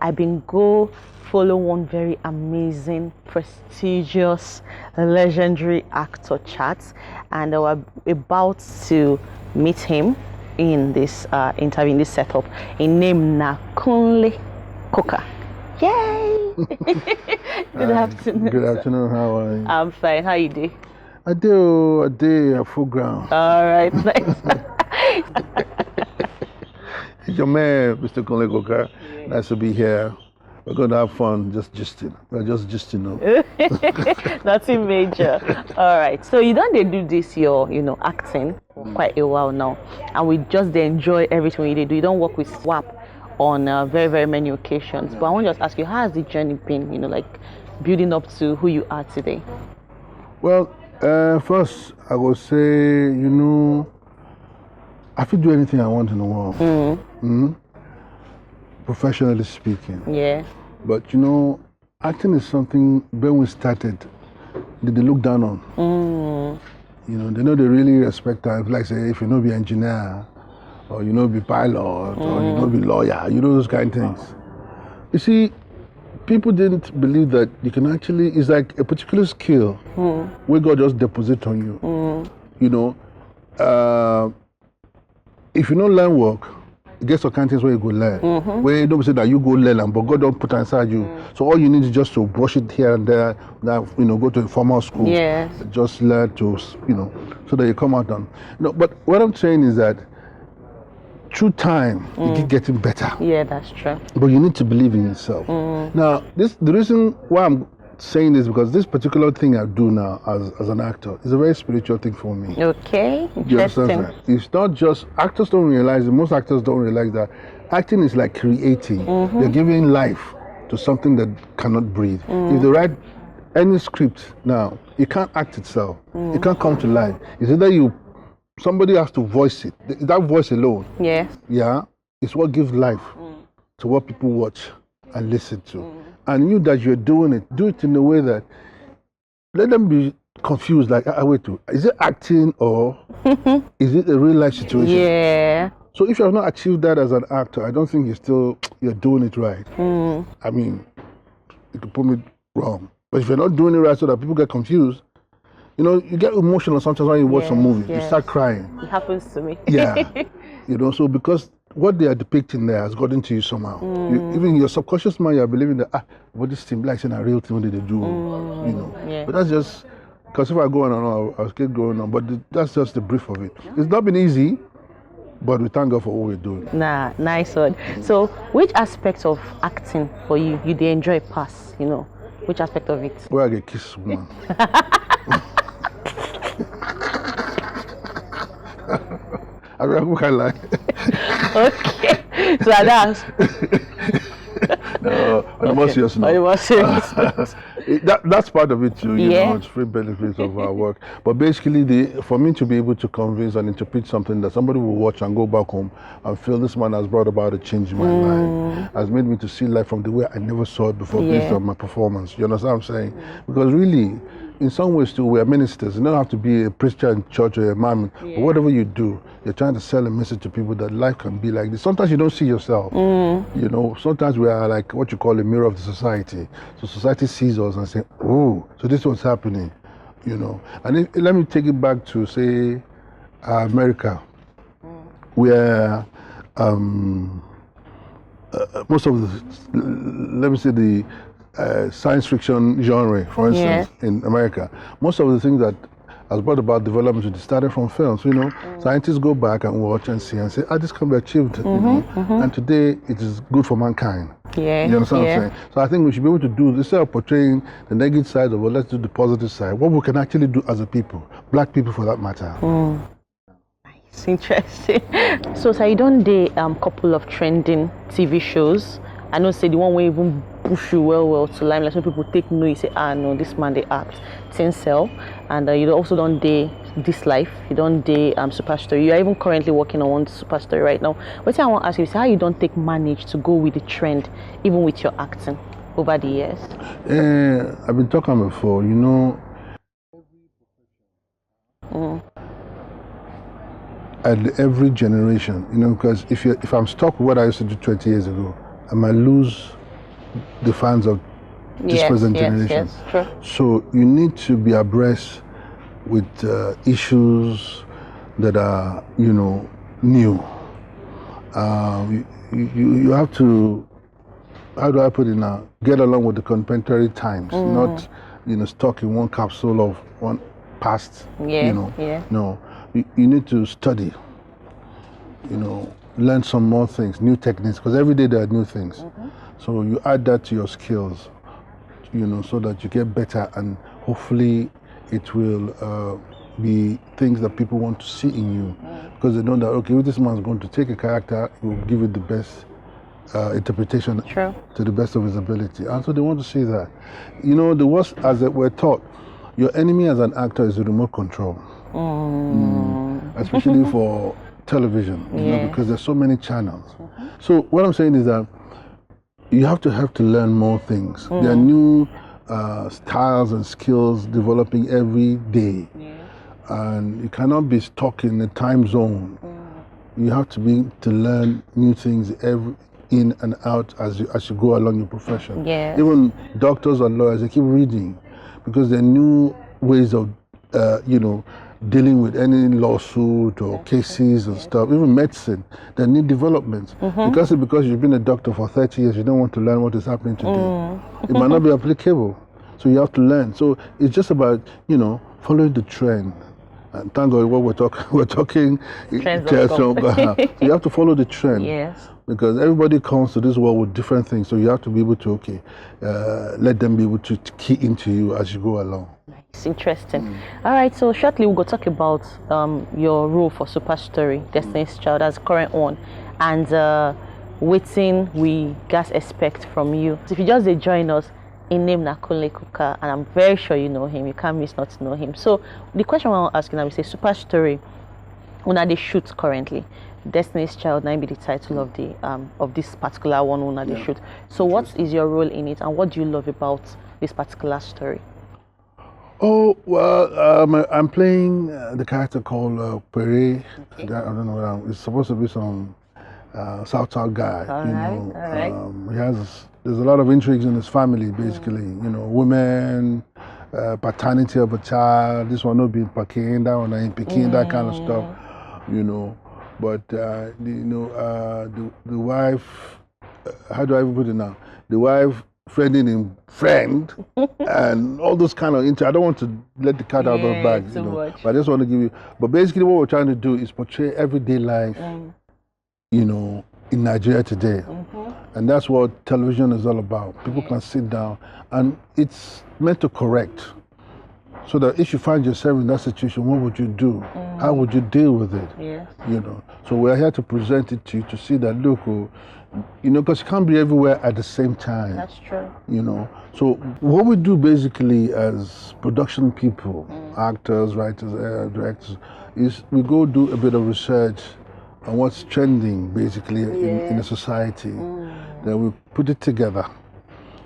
I've been go follow one very amazing, prestigious, legendary actor chat, and we're about to meet him in this interview, in this setup. His name na Kunle Coker. Yay! Good afternoon. Good afternoon. How are you? I'm fine. How you doing? I do a full ground. All right, nice. It's your man, Mr. Kunle Coker. Yeah. Nice to be here. We're going to have fun, just gisting. We're just gisting. Nothing major. All right. So you don't do this, your acting for quite a while now, and we just enjoy everything you do. You don't work with SWAP on very, very many occasions. But I want to just ask you, how has the journey been? like building up to who you are today. Well, first I will say, I could do anything I want in the world. Professionally speaking. Yeah. But acting is something when we started, they look down on. They know they really respect us. Like say, if you know be engineer, or be pilot, or be lawyer, those kind of things. You see, people didn't believe that you can actually, it's like a particular skill where God just deposit on you. If you don't learn work, it gets some kind of things where you go learn. Where you don't say that you go learn, but God don't put it inside you. So all you need is just to brush it here and there. Now, go to a formal school. Yes. Just learn to, so that you come out on. But what I'm saying is that through time, you keep getting better. Yeah, that's true. But you need to believe in yourself. Now, the reason why I'm saying this because this particular thing I do now as an actor is a very spiritual thing for me. Okay, You understand interesting. that? It's not just, actors don't realize it, most actors don't realize that acting is like creating. You're giving life to something that cannot breathe. If they write any script now, it can't act itself. It can't come to life. It's either somebody has to voice it. That voice alone, Yes. yeah, is what gives life to what people watch and listen to. And you that you're doing it, do it in a way that let them be confused, like, wait, is it acting or is it a real life situation? Yeah. So if you have not achieved that as an actor, I don't think you're doing it right. I mean, you could put me wrong. But if you're not doing it right so that people get confused, you get emotional sometimes when you watch some movies. You start crying. It happens to me. Yeah. So because what they are depicting there has gotten to you somehow. Even your subconscious mind, you're believing that, what this thing like in a real thing, what did they do? Yeah. But that's just, because if I go on and on, I'll keep going on. But that's just the brief of it. It's not been easy, but we thank God for what we're doing. Nah, nice one. So, which aspect of acting for you did enjoy pass? Which aspect of it? Where I get kiss woman. I mean, who can lie? Okay. So that's No, on the more serious note. On the more serious note. That's part of it too, it's free benefits of our work. But basically, for me to be able to convince and interpret something that somebody will watch and go back home and feel this man has brought about a change in my life, has made me to see life from the way I never saw it before based on my performance. You understand what I'm saying? Because really, in some ways too, we are ministers. You don't have to be a preacher in church or a man, but whatever you do, you're trying to sell a message to people that life can be like this. Sometimes you don't see yourself. Sometimes we are like what you call a mirror of the society. So society sees us and say, oh, so this is what's happening, And let me take it back to, say, America, where most of the, science fiction genre, for instance, in America, most of the things that has brought about development started from films. Scientists go back and watch and see and say, this can be achieved. And today it is good for mankind. Yeah. You understand what I'm saying? So I think we should be able to do, instead of portraying the negative side of it, let's do the positive side. What we can actually do as a people, black people for that matter. Nice, interesting. So you don't do couple of trending TV shows. I know say the one where even push you well to limelight, so people take note, you say, no, this man they act, things sell. And you also don't do This Life, you don't do Super Story. You are even currently working on one Super Story right now. What I want to ask you is how you don't manage to go with the trend, even with your acting over the years? I've been talking before, at every generation, because if I'm stuck with what I used to do 20 years ago, I might lose the fans of this present generation. Yes, true. So you need to be abreast with issues that are, new. You have to, how do I put it now? Get along with the contemporary times, not, stuck in one capsule of one past, No, you need to study, learn some more things, new techniques, because every day there are new things. So you add that to your skills, so that you get better, and hopefully it will be things that people want to see in you, because they know that, okay, if this man's going to take a character, he will give it the best interpretation to the best of his ability. And so they want to see that. The worst, as we're taught, your enemy as an actor is the remote control. Especially for television, because there's so many channels. So what I'm saying is that you have to learn more things. There are new styles and skills developing every day. And you cannot be stuck in a time zone. You have to learn new things in and out as you go along your profession. Even doctors and lawyers, they keep reading, because there are new ways of dealing with any lawsuit or cases and stuff. Even medicine, there need developments. Because you've been a doctor for 30 years, you don't want to learn what is happening today. It might not be applicable, so you have to learn. So it's just about following the trend. And thank God what we're talking. So you have to follow the trend. Because everybody comes to this world with different things, so you have to be able to let them be able to key into you as you go along. It's interesting. All right, so shortly we'll go talk about your role for Super Story, Destiny's Child, as current one, and waiting we guys expect from you. So if you just join us, in name na Kunle Coker, and I'm very sure you know him. You can't miss not to know him. So the question I want to ask you now, we say Super Story, when are they shoot currently? Destiny's Child might be the title of this particular one when they shoot. So what is your role in it, and what do you love about this particular story? Oh, well, I'm playing the character called Pere. I don't know, it's supposed to be some South guy. All right. There's a lot of intrigues in his family, basically. Women, paternity of a child, this one not being Peking, that one ain't Peking, that kind of stuff, But, the wife, how do I even put it now? The wife friending him friend and all those kind of I don't want to let the cat out of the bag, but I just want to give you. But basically what we're trying to do is portray everyday life, in Nigeria today. And that's what television is all about. People can sit down, and it's meant to correct. So that if you find yourself in that situation, what would you do? How would you deal with it? So we're here to present it to you, to see that, look, because you can't be everywhere at the same time. That's true. So what we do basically as production people, actors, writers, directors, is we go do a bit of research on what's trending basically in the society. Then we put it together.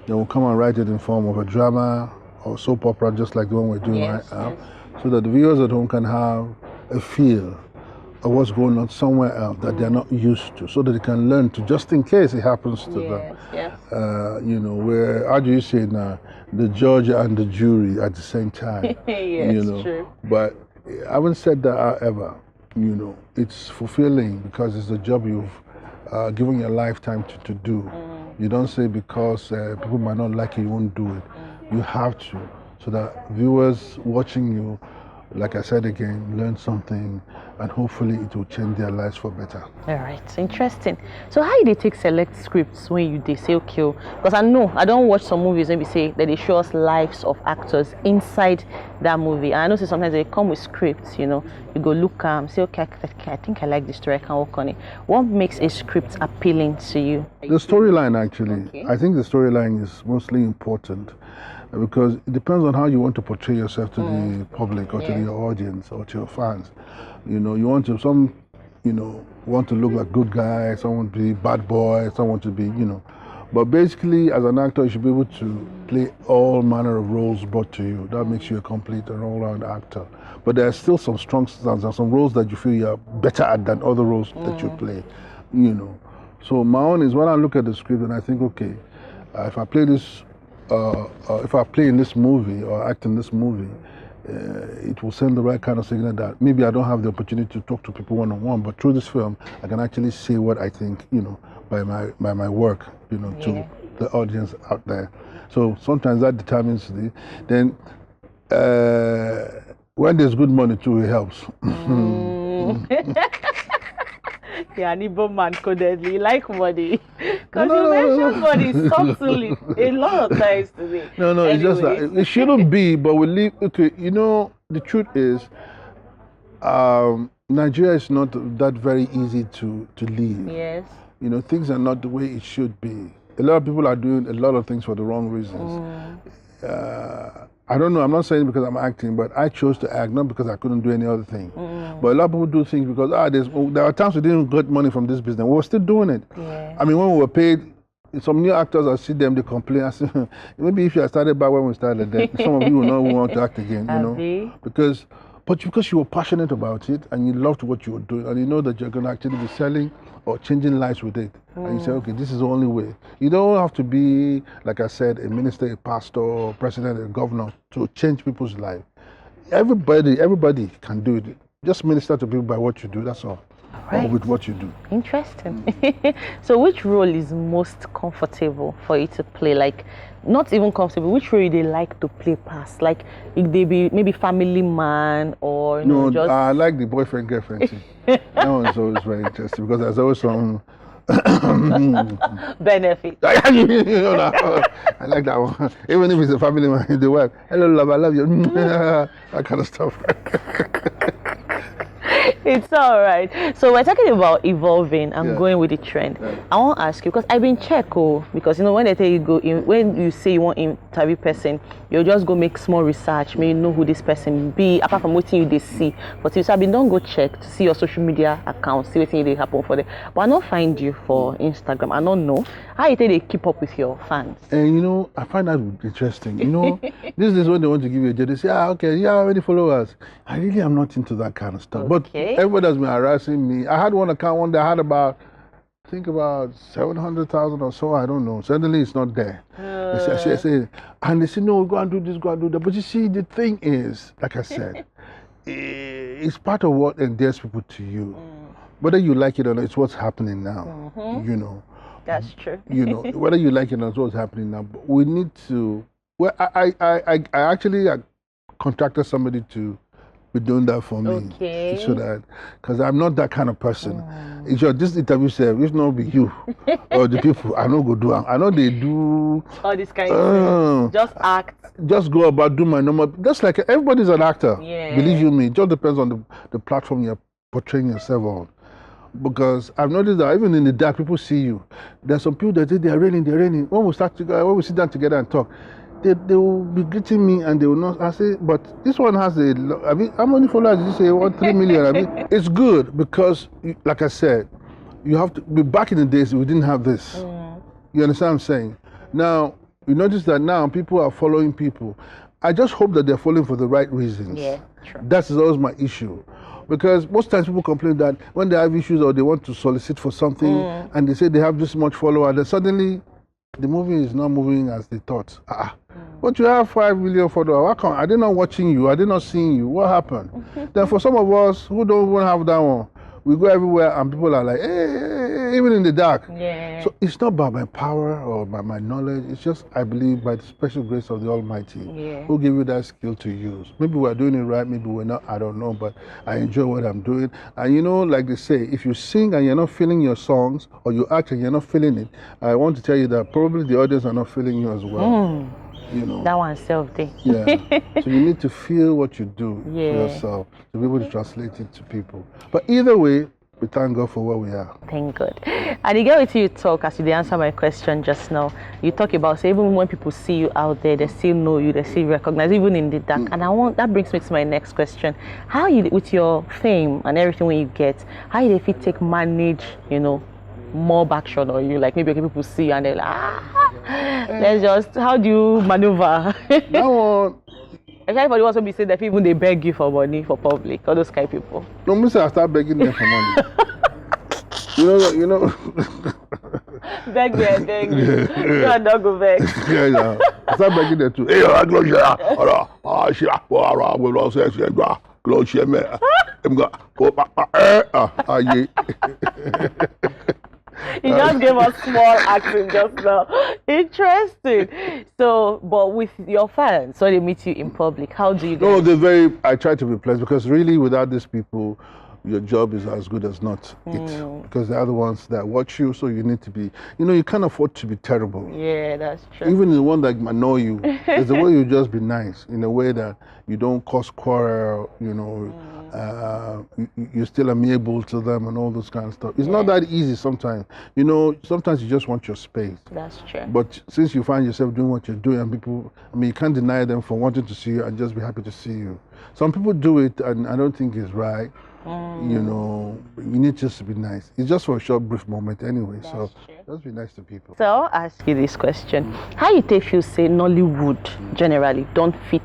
Then we'll come and write it in form of a drama or soap opera, just like the one we're doing right now, so that the viewers at home can have a feel of what's going on somewhere else that they're not used to, so that they can learn to, just in case it happens to them. Where, how do you say now, the judge and the jury at the same time. True. But I haven't said that, however, it's fulfilling, because it's a job you've given your lifetime to do. You don't say because people might not like it, you won't do it. You have to, so that viewers watching you, like I said again, learn something, and hopefully it will change their lives for better. All right, interesting. So how do they take select scripts when they say, okay, because I know I don't watch some movies maybe say that they show us lives of actors inside that movie, and I know sometimes they come with scripts, you go look say, okay, I think I like this story, I can work on it. What makes a script appealing to you? The storyline, actually. I think the storyline is mostly important, because it depends on how you want to portray yourself to the public, or to your audience, or to your fans. You want to, some want to look like good guys, some want to be bad boys, some want to be, But basically, as an actor, you should be able to play all manner of roles brought to you. That makes you a complete and all-round actor. But there are still some strong styles and some roles that you feel you're better at than other roles that you play, So my own is when I look at the script and I think, okay, If I play this, if I play in this movie or act in this movie, it will send the right kind of signal that maybe I don't have the opportunity to talk to people one-on-one, but through this film, I can actually say what I think, by my work, to the audience out there. So sometimes that determines then when there's good money too, it helps. Yeah, an Igbo man codedly like money. Because you mentioned money subtly a lot of times today. No, anyway. It's just that it shouldn't be, but we live. Okay, the truth is, Nigeria is not that very easy to live. Yes. Things are not the way it should be. A lot of people are doing a lot of things for the wrong reasons. I don't know, I'm not saying because I'm acting, but I chose to act, not because I couldn't do any other thing. But a lot of people do things because, there are times we didn't get money from this business. We were still doing it. Yeah. I mean, when we were paid, some new actors, I see them, they complain. I say, maybe if you had started back when we started, then some of you will not want to act again, Because you were passionate about it and you loved what you were doing and you know that you're going to actually be selling or changing lives with it. And you say, okay, this is the only way. You don't have to be, like I said, a minister, a pastor, or president, a governor to change people's life. Everybody can do it. Just minister to people by what you do, that's all. Right. Or with what you do. Interesting. So which role is most comfortable for you to play? Like, not even comfortable, which role they like to play past? Like, if they be maybe family man or just... I like the boyfriend girlfriend thing. That one's always very interesting because there's always some benefit. I like that one. Even if it's a family man, the wife, hello love, I love you. That kind of stuff. It's all right. So we're talking about evolving and going with the trend. Yeah. I want to ask you, because I've been because when they tell you when you say you want to interview person, you'll just go make small research, maybe know who this person be, apart from what they see. But you said, don't go check to see your social media account, see what they happen for them. But I don't find you for Instagram. I don't know how you think they keep up with your fans. And I find that interesting. This is when they want to give you a job. They say, okay, you have how many followers? I really am not into that kind of stuff. But everybody has been harassing me. I had one account one day, I had about 700,000 or so, I don't know. Suddenly it's not there. They say, and they say, no, go and do this, go and do that. But you see, the thing is, like I said, it's part of what endears people to you. Whether you like it or not, it's what's happening now. That's true. Whether you like it or not, it's what's happening now. But we need to, I actually contracted somebody to be doing that for me. Okay. So that, because I'm not that kind of person. It's just this interview said, if not be you or the people, I know go do. I know they do all this kind of things. Just act. Just go about do my normal. Just like everybody's an actor. Yeah. Believe you me, it just depends on the platform you're portraying yourself on. Because I've noticed that even in the dark, people see you. There's some people that say they're raining. When we sit down together and talk, they will be greeting me and they will not. I say, but this one has how many followers did you say? 3 million. It's good because, like I said, you have to be back in the days we didn't have this. You understand what I'm saying? Now, you notice that now people are following people. I just hope that they're following for the right reasons. Yeah, true. That's always my issue. Because most times people complain that when they have issues or they want to solicit for something and they say they have this much follower, then suddenly the movie is not moving as they thought. But you have 5 million followers. How come? Are they not watching you? Are they not seeing you? What happened? Then for some of us who don't even have that one, we go everywhere and people are like, hey, even in the dark. Yeah. So it's not by my power or by my knowledge. It's just, I believe, by the special grace of the Almighty who gave you that skill to use. Maybe we're doing it right, maybe we're not, I don't know, but I enjoy what I'm doing. And like they say, if you sing and you're not feeling your songs or you act and you're not feeling it, I want to tell you that probably the audience are not feeling you as well. That one's self-day. Yeah. So you need to feel what you do for yourself to be able to translate it to people. But either way, we thank God for where we are. Thank God. And the girl with you talk, as you answer my question just now, you talk about, so even when people see you out there, they still know you, they still recognize, even in the dark. And that brings me to my next question. How you, with your fame and everything when you get, how you if you take manage, more backshot on you, like maybe people see you and they're like, how do you maneuver? That one. Everybody wants to be saying that people they beg you for money for public, all those kind of people. No, I start begging them for money. Beg me, I beg you. You are not go beg. Yeah, yeah. I start begging them too. Hey, I close here. Close here, man. You just gave us small acting just now. Interesting. So, but with your fans, so they meet you in public, how do you guys? No, I try to be pleasant because really without these people, your job is as good as not it. Because they're the ones that watch you, so you need to be, you can't afford to be terrible. Yeah, that's true. Even the one that annoy you, there's a way you just be nice in a way that you don't cause quarrel, you're still amiable to them and all this kind of stuff. It's not that easy sometimes. Sometimes you just want your space. That's true. But since you find yourself doing what you're doing and people, you can't deny them for wanting to see you and just be happy to see you. Some people do it and I don't think it's right. You need just to be nice. It's just for a short, brief moment anyway. That's so true. Just be nice to people. So I'll ask you this question. How you take you say Nollywood generally don't fit,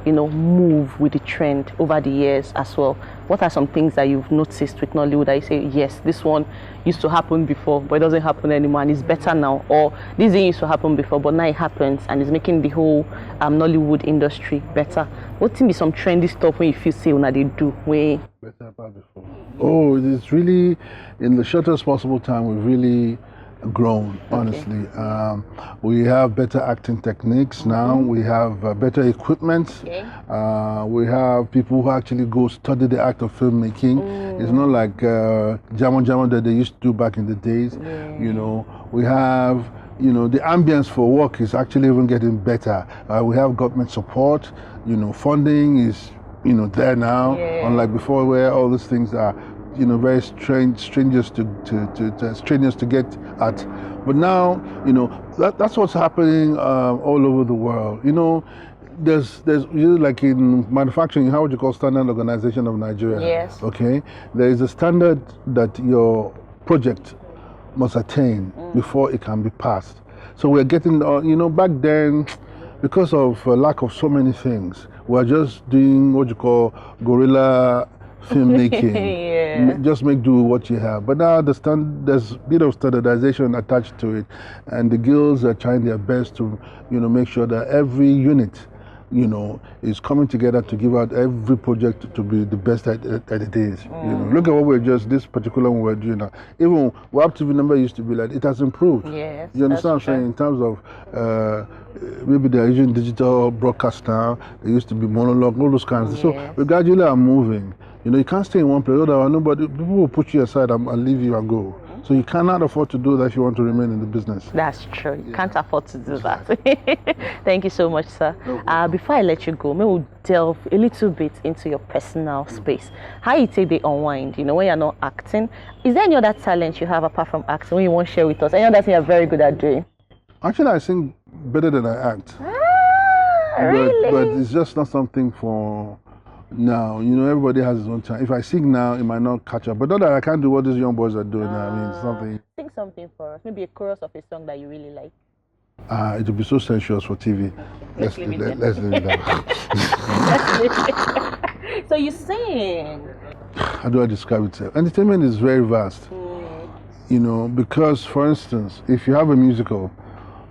move with the trend over the years as well? What are some things that you've noticed with Nollywood that you say, yes, this one used to happen before, but it doesn't happen anymore and it's better now? Or this thing used to happen before, but now it happens and it's making the whole Nollywood industry better? What can be some trendy stuff when you feel say when they do way better about before? Oh, it's really, in the shortest possible time, we've really grown, honestly. We have better acting techniques now. We have better equipment. We have people who actually go study the act of filmmaking. It's not like jamo that they used to do back in the days. We have the ambience for work is actually even getting better. We have government support. Funding is there now, unlike before where all these things are very strangers to get at. But now, that's what's happening all over the world. There's like in manufacturing, you have what you call Standard Organization of Nigeria. Yes. Okay. There is a standard that your project must attain before it can be passed. So we're getting, back then, because of lack of so many things, we're just doing what you call guerrilla filmmaking. Just make do with what you have. But now there's a bit of standardization attached to it, and the guilds are trying their best to make sure that every unit is coming together to give out every project to be the best that it is. Look at what this particular one we're doing now. Even WAP TV number used to be like, it has improved. Yes, you understand what I'm saying? In terms of maybe they're using digital broadcast now, there used to be monologue, all those kinds of things. So we gradually are moving. You can't stay in one place, otherwise people will put you aside and leave you and go. So you cannot afford to do that if you want to remain in the business. That's true. You can't afford to do that. Thank you so much, sir. Before I let you go, maybe we'll delve a little bit into your personal space. How you take the unwind, when you're not acting. Is there any other talent you have apart from acting when you want to share with us? Any other thing you're very good at doing? Actually, I sing better than I act. Really? But it's just not something for now. Everybody has his own time. If I sing now, it might not catch up. But not that I can't do what these young boys are doing now. Something. Sing something for us. Maybe a chorus of a song that you really like. It would be so sensuous for TV. Let's leave it down. So you sing. How do I describe it? Entertainment is very vast. Because, for instance, if you have a musical,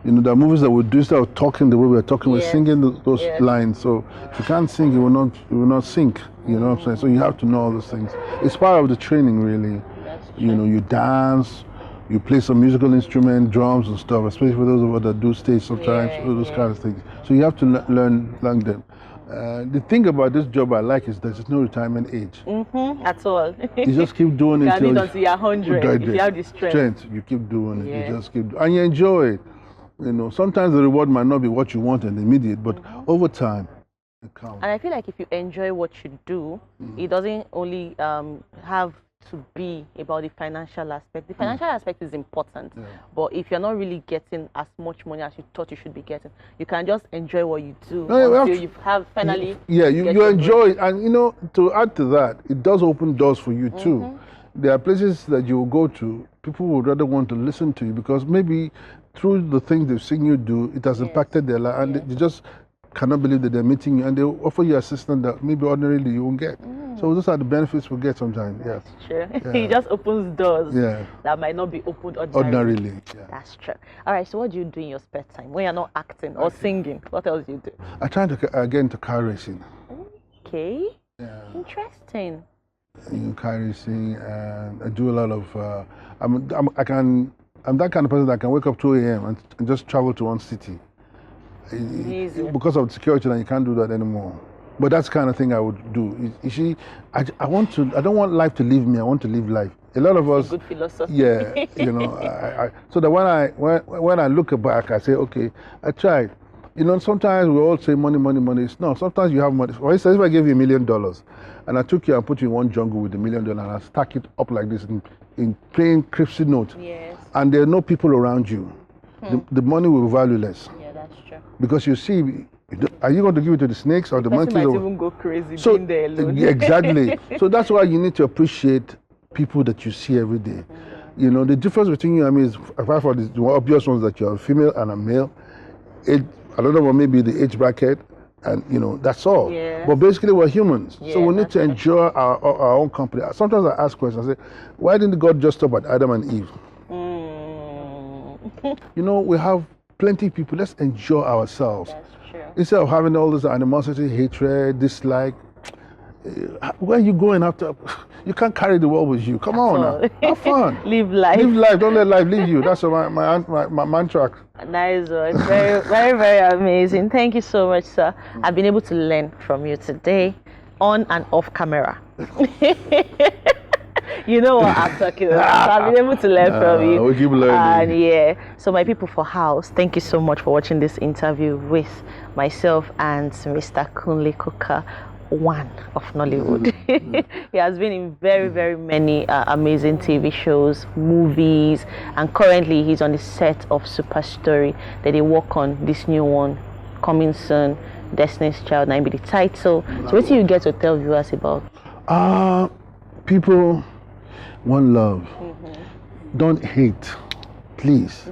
there are movies that we do instead of talking the way we're talking, we're singing those lines. So if you can't sing, you will not sink. You know what I'm saying? So you have to know all those things. It's part of the training, really. You dance, you play some musical instrument, drums and stuff, especially for those of us that do stage sometimes, all those kind of things. So you have to learn them. The thing about this job I like is there's no retirement age. At all. You just keep doing it until you're 100. If you have the strength. You keep doing it. You just keep and you enjoy it. Sometimes the reward might not be what you want in the immediate, but over time, it counts. And I feel like if you enjoy what you do, it doesn't only have to be about the financial aspect. The financial aspect is important, but if you're not really getting as much money as you thought you should be getting, you can just enjoy what you do until you have finally. You enjoy it, and to add to that, it does open doors for you too. There are places that you will go to, people would rather want to listen to you because maybe through the things they've seen you do, it has impacted their life, and they just cannot believe that they're meeting you, and they offer you assistance that maybe ordinarily you won't get. So those are the benefits we get sometimes. Yes. True. Yeah. He just opens doors Yeah. that might not be opened Ordinarily. Yeah. That's true. All right. So what do you do in your spare time when you're not acting or singing? What else do you do? I try to get into car racing. Okay. Yeah. Interesting. Car racing, and I do a lot of. I'm that kind of person that can wake up 2 a.m. and just travel to one city. Amazing. Because of security, and you can't do that anymore. But that's the kind of thing I would do. You see, I don't want life to leave me. I want to live life. A lot of us. Good philosophy. Yeah, you know. So that when I look back, I say, okay, I tried. You know, sometimes we all say money, money, money. It's not. Sometimes you have money. For instance, if I gave you $1 million, and I took you and put you in one jungle with $1 million, and I stack it up like this in plain cryptic note, Yes. and there are no people around you, the money will be valueless. Yeah, that's true. Because you see, are you going to give it to the snakes or the monkeys? Might even go crazy So being there alone. exactly. So that's why you need to appreciate people that you see every day. You know, the difference between you and me is, apart from the obvious ones that you're a female and a male, another one may be the age bracket, and you know, that's all. Yeah. But basically we're humans. Yeah, so we need to enjoy our own company. Sometimes I ask questions, I say, why didn't God just stop at Adam and Eve? You know, we have plenty of people. Let's enjoy ourselves. That's true. Instead of having all this animosity, hatred, dislike. Where are you going after? You can't carry the world with you. Come on now. Have fun. Live life. Live life. Don't let life leave you. That's my mantra. Nice one. Very, very, very amazing. Thank you so much, sir. I've been able to learn from you today, on and off camera. You know what I'm talking about. So I've been able to learn from you. We keep learning. And yeah, so my people for house, thank you so much for watching this interview with myself and Mr. Kunle Coker, one of Nollywood. He has been in very, very many amazing TV shows, movies, and currently he's on the set of Super Story that they work on, this new one coming soon, Destiny's Child, might be the title. So what do you get to tell viewers about? People want love. Don't hate, please.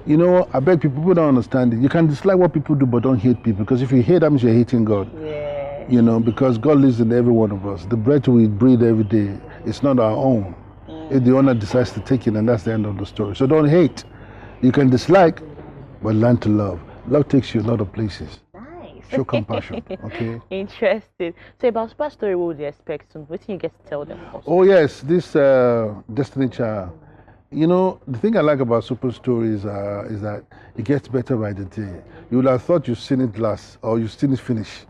You know, I beg people don't understand it. You can dislike what people do, but don't hate people, because if you hate, that means you're hating God. Yeah. You know, because God lives in every one of us. The breath we breathe every day, it's not our own. If the owner decides to take it, and that's the end of the story. So don't hate. You can dislike, but learn to love. Love takes you a lot of places. Nice. Show compassion, okay? Interesting. So about Super Story, what would you expect soon? What do you get to tell them also? Oh yes, this Destiny Child. You know, the thing I like about Super Stories is that it gets better by the day. You would have thought you've seen it last, or you've seen it finish.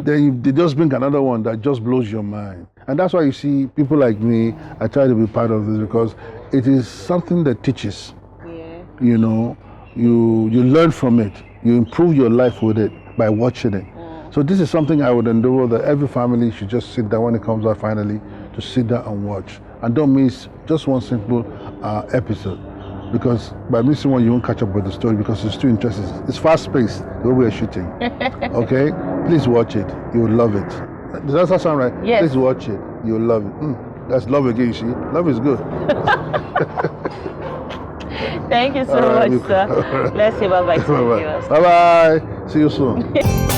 Then they just bring another one that just blows your mind. And that's why you see people like me, I try to be part of this, because it is something that teaches. Yeah. You know, you learn from it. You improve your life with it by watching it. So this is something I would endeavor that every family should just sit down when it comes out finally, to sit down and watch. And don't miss just one simple episode, because by missing one you won't catch up with the story, because it's too interesting. It's fast-paced the way we are shooting. Okay, please watch it. You will love it. Does that sound right? Yes. Please watch it. You will love it. That's love again. See, love is good. Thank you so much, sir. Let's say bye-bye to the viewers. Bye-bye. See you soon.